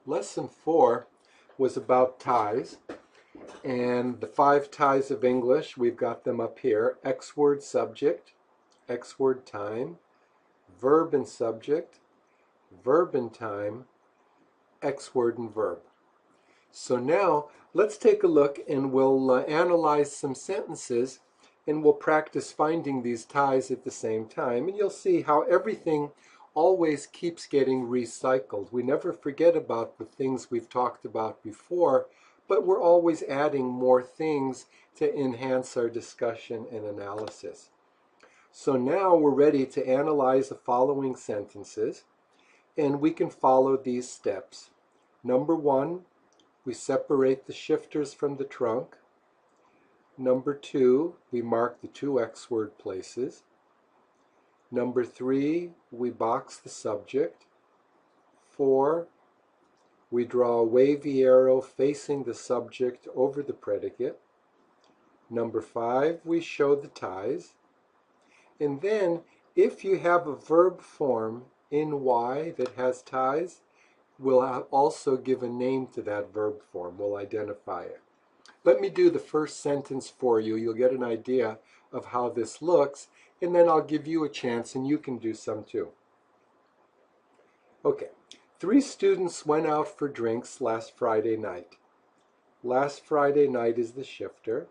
Lesson 4 was about ties, and the 5 ties of English, we've got them up here. X word subject, X word time, verb and subject, verb and time, X word and verb. So now let's take a look and we'll analyze some sentences and we'll practice finding these ties at the same time, and you'll see how everything always keeps getting recycled. We never forget about the things we've talked about before, but we're always adding more things to enhance our discussion and analysis. So now we're ready to analyze the following sentences, and we can follow these steps. Number 1, we separate the shifters from the trunk. Number 2, we mark the 2 X word places. Number 3, we box the subject. 4, we draw a wavy arrow facing the subject over the predicate. Number 5, we show the ties. And then, if you have a verb form in Y that has ties, we'll also give a name to that verb form. We'll identify it. Let me do the first sentence for you. You'll get an idea of how this looks, and then I'll give you a chance and you can do some too. Okay, 3 students went out for drinks last Friday night. Last Friday night is the shifter.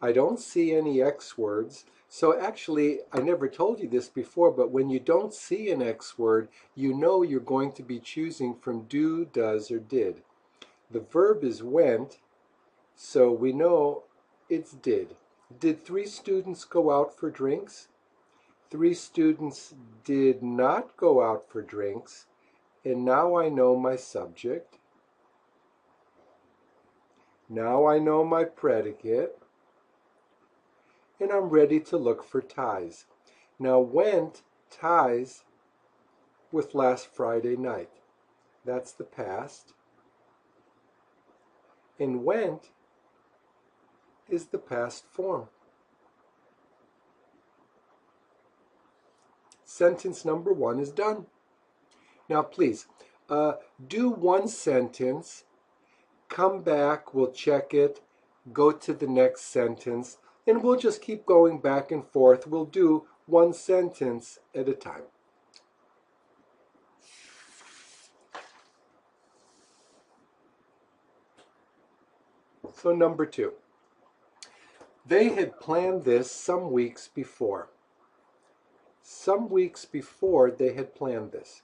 I don't see any X words, so actually I never told you this before, but when you don't see an X word, you know you're going to be choosing from do, does, or did. The verb is went, so we know it's did. Did 3 students go out for drinks? 3 students did not go out for drinks, and now I know my subject. Now I know my predicate, and I'm ready to look for ties. Now went ties with last Friday night. That's the past. And went is the past form. Sentence number 1 is done. Now please, do one sentence, come back, we'll check it, go to the next sentence, and we'll just keep going back and forth. We'll do one sentence at a time. So number 2. They had planned this some weeks before. Some weeks before they had planned this.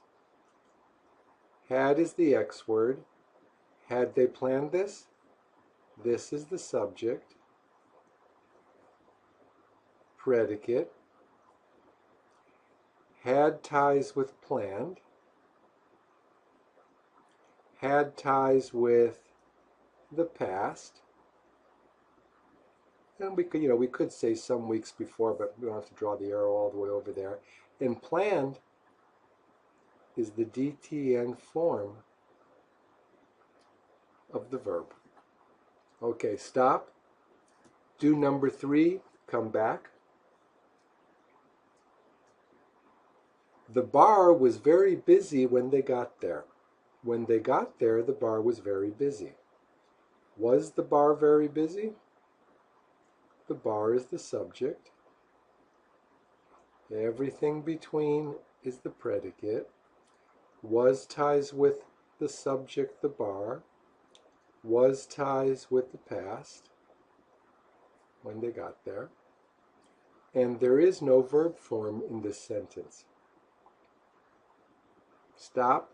Had is the X word. Had they planned this? This is the subject. Predicate. Had ties with planned. Had ties with the past. And we could say some weeks before, but we don't have to draw the arrow all the way over there. And planned is the DTN form of the verb. Okay, stop. Do number 3, come back. The bar was very busy when they got there. When they got there, the bar was very busy. Was the bar very busy? The bar is the subject. Everything between is the predicate. Was ties with the subject, the bar. Was ties with the past when they got there. And there is no verb form in this sentence. Stop.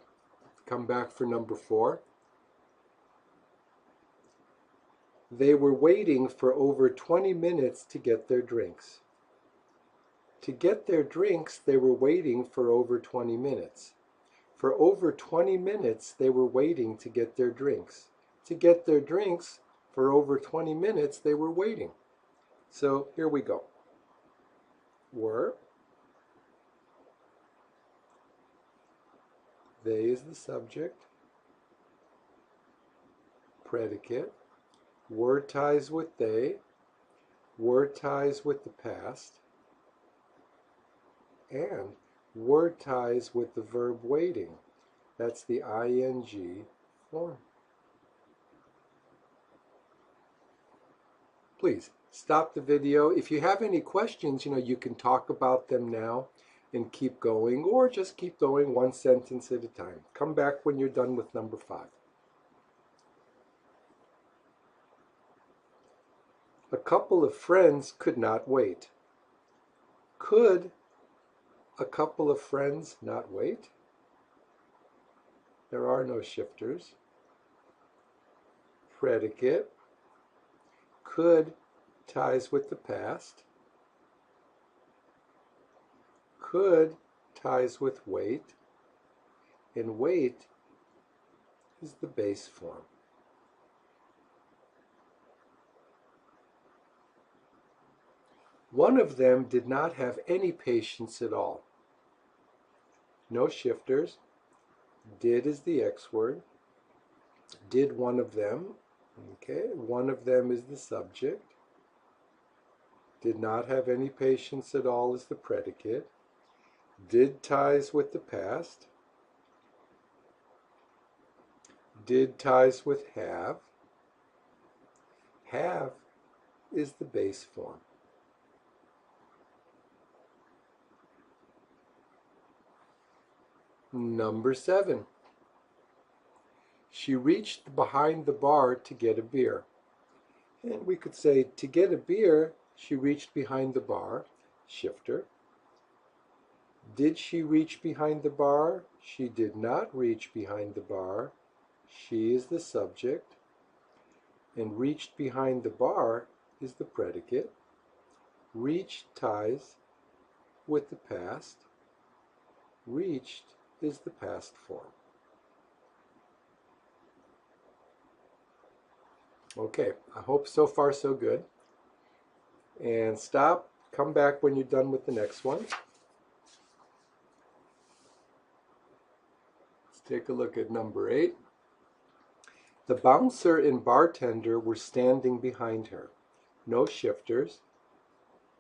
Come back for number 4. They were waiting for over 20 minutes to get their drinks. To get their drinks, they were waiting for over 20 minutes. For over 20 minutes, they were waiting to get their drinks. To get their drinks, for over 20 minutes, they were waiting. So here we go. Were. They is the subject. Predicate. Were ties with they. Were ties with the past. And were ties with the verb waiting. That's the ing form. Please stop the video. If you have any questions, you can talk about them now and keep going, or just keep going one sentence at a time. Come back when you're done with number 5. A couple of friends could not wait. Could a couple of friends not wait? There are no shifters. Predicate. Could ties with the past. Could ties with wait. And wait is the base form. One of them did not have any patience at all. No shifters. Did is the X word. Did one of them. Okay, one of them is the subject. Did not have any patience at all is the predicate. Did ties with the past. Did ties with have. Have is the base form. Number 7. She reached behind the bar to get a beer. And we could say, to get a beer, she reached behind the bar. Shifter. Did she reach behind the bar? She did not reach behind the bar. She is the subject. And reached behind the bar is the predicate. Reached ties with the past. Reached is the past form. Okay, I hope so far so good. And stop, come back when you're done with the next one. Let's take a look at number 8. The bouncer and bartender were standing behind her. No shifters.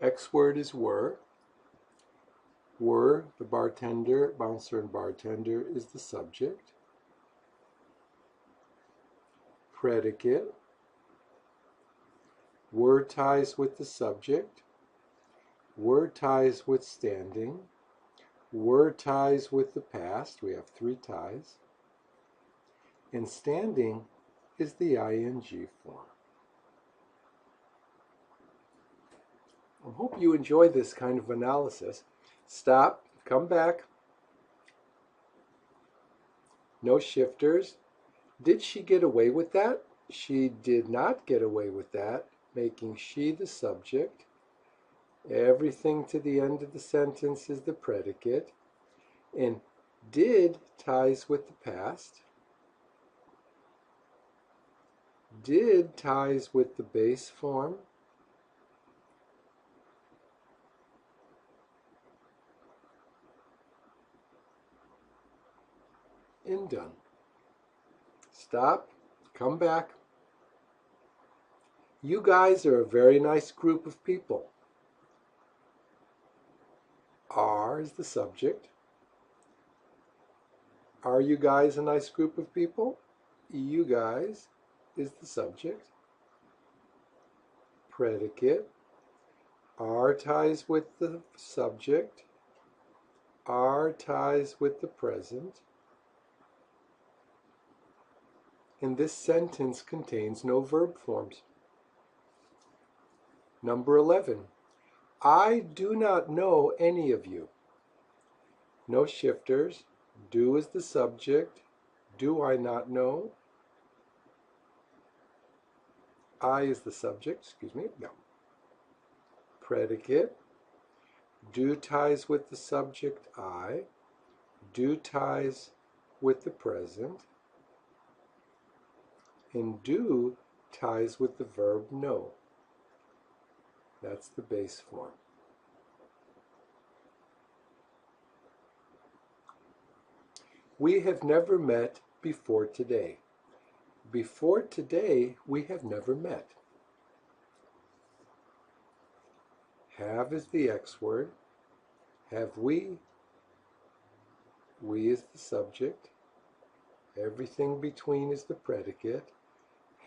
X word is were. Were, the bartender, bouncer and bartender is the subject. Predicate. Were ties with the subject. Were ties with standing. Were ties with the past. We have 3 ties. And standing is the ing form. I hope you enjoy this kind of analysis. Stop, come back. No shifters. Did she get away with that? She did not get away with that, making she the subject. Everything to the end of the sentence is the predicate. And did ties with the past. Did ties with the base form. And done. Stop, come back. You guys are a very nice group of people. Are is the subject. Are you guys a nice group of people? You guys is the subject. Predicate. Are ties with the subject. Are ties with the present. And this sentence contains no verb forms. Number 11. I do not know any of you. No shifters. Do is the subject. Do I not know? I is the subject, excuse me, no. Predicate. Do ties with the subject I. Do ties with the present. And do ties with the verb know. That's the base form. We have never met before today. Before today, we have never met. Have is the X word. Have we? We is the subject. Everything between is the predicate.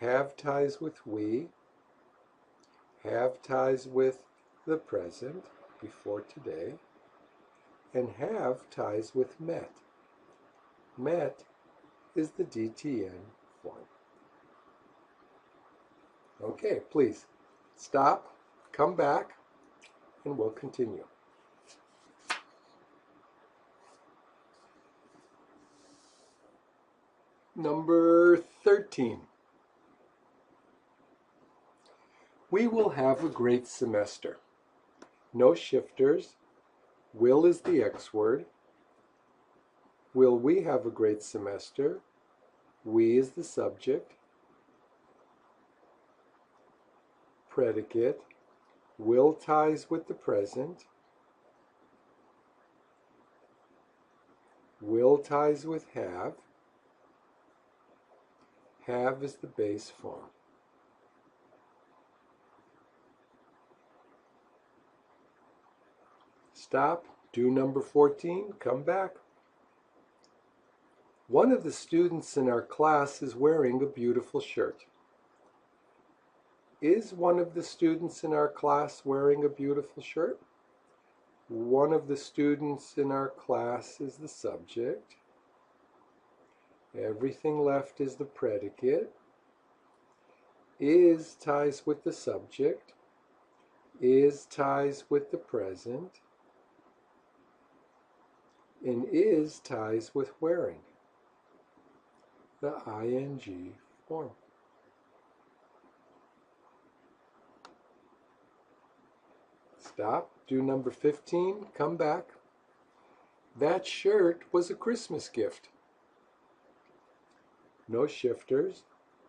Have ties with we. Have ties with the present, before today. And have ties with met. Met is the DTN form. Okay, please stop, come back, and we'll continue. Number 13. We will have a great semester. No shifters. Will is the X word. Will we have a great semester? We is the subject. Predicate. Will ties with the present. Will ties with have. Have is the base form. Stop, do number 14, come back. One of the students in our class is wearing a beautiful shirt. Is one of the students in our class wearing a beautiful shirt? One of the students in our class is the subject. Everything left is the predicate. Is ties with the subject. Is ties with the present. And is ties with wearing. The ing form. Stop, do number 15, come back. That shirt was a Christmas gift. No shifters.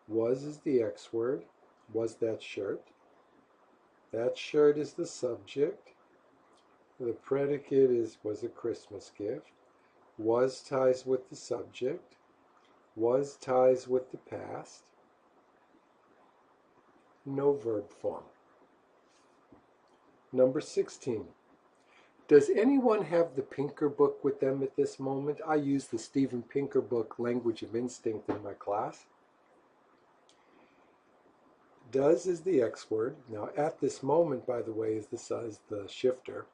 Was is the X word. Was that shirt. That shirt is the subject. The predicate was a Christmas gift. Was ties with the subject. Was ties with the past. No verb form. Number 16. Does anyone have the Pinker book with them at this moment? I use the Steven Pinker book, Language of Instinct, in my class. Does is the X word. Now, at this moment, by the way, is the shifter.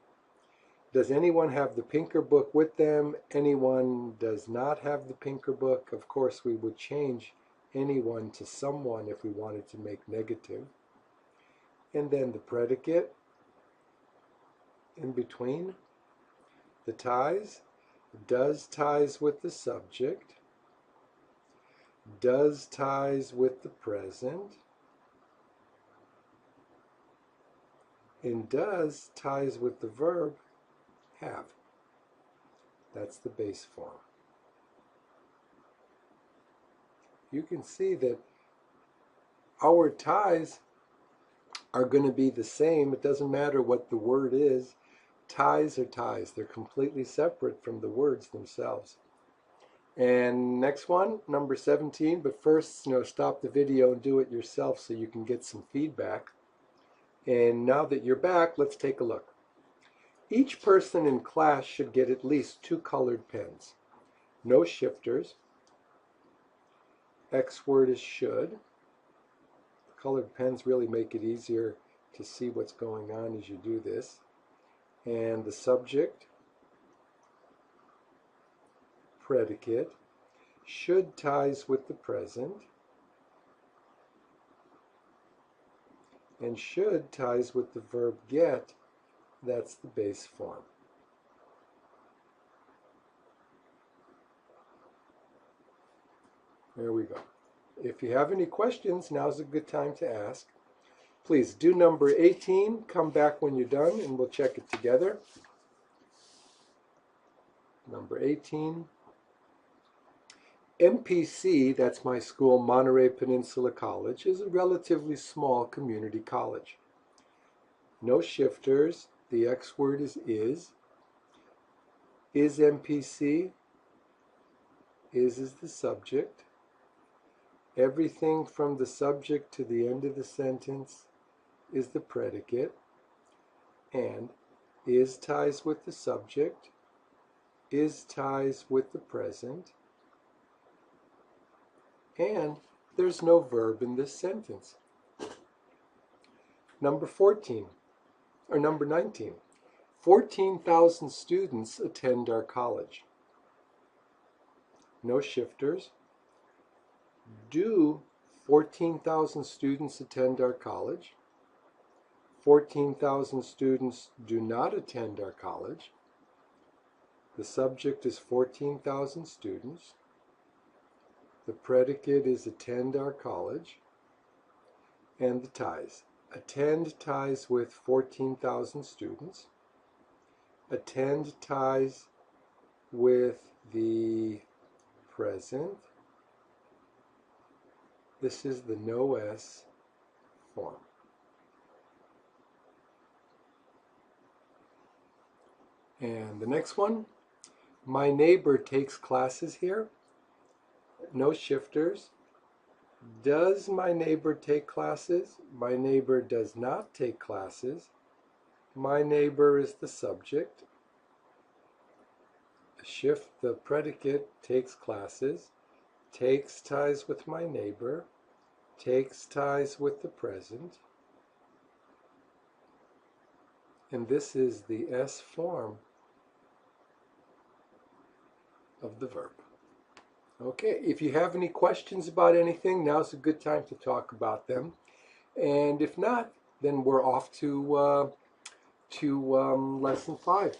Does anyone have the Pinker book with them? Anyone does not have the Pinker book? Of course, we would change anyone to someone if we wanted to make negative. And then the predicate in between. The ties. Does ties with the subject. Does ties with the present. And does ties with the verb have. That's the base form. You can see that our ties are going to be the same. It doesn't matter what the word is. Ties are ties. They're completely separate from the words themselves. And next one, number 17. But first, stop the video and do it yourself so you can get some feedback. And now that you're back, let's take a look. Each person in class should get at least 2 colored pens. No shifters. X word is should. Colored pens really make it easier to see what's going on as you do this. And the subject, predicate, should ties with the present, and should ties with the verb get. That's the base form. There we go. If you have any questions, now's a good time to ask. Please do number 18. Come back when you're done and we'll check it together. Number 18. MPC, that's my school, Monterey Peninsula College, is a relatively small community college. No shifters. The X word is is. Is MPC. Is the subject. Everything from the subject to the end of the sentence is the predicate. And is ties with the subject. Is ties with the present. and there's no verb in this sentence. Number 14, or number 19. 14,000 students attend our college. No shifters. Do 14,000 students attend our college? 14,000 students do not attend our college. The subject is 14,000 students. The predicate is attend our college. And the ties. Attend ties with 14,000 students. Attend ties with the present. This is the no S form. And the next one, my neighbor takes classes here. No shifters. Does my neighbor take classes? My neighbor does not take classes. My neighbor is the subject. Shift the predicate, takes classes. Takes ties with my neighbor. Takes ties with the present. And this is the S form of the verb. Okay, if you have any questions about anything, now's a good time to talk about them. And if not, then we're off to lesson 5.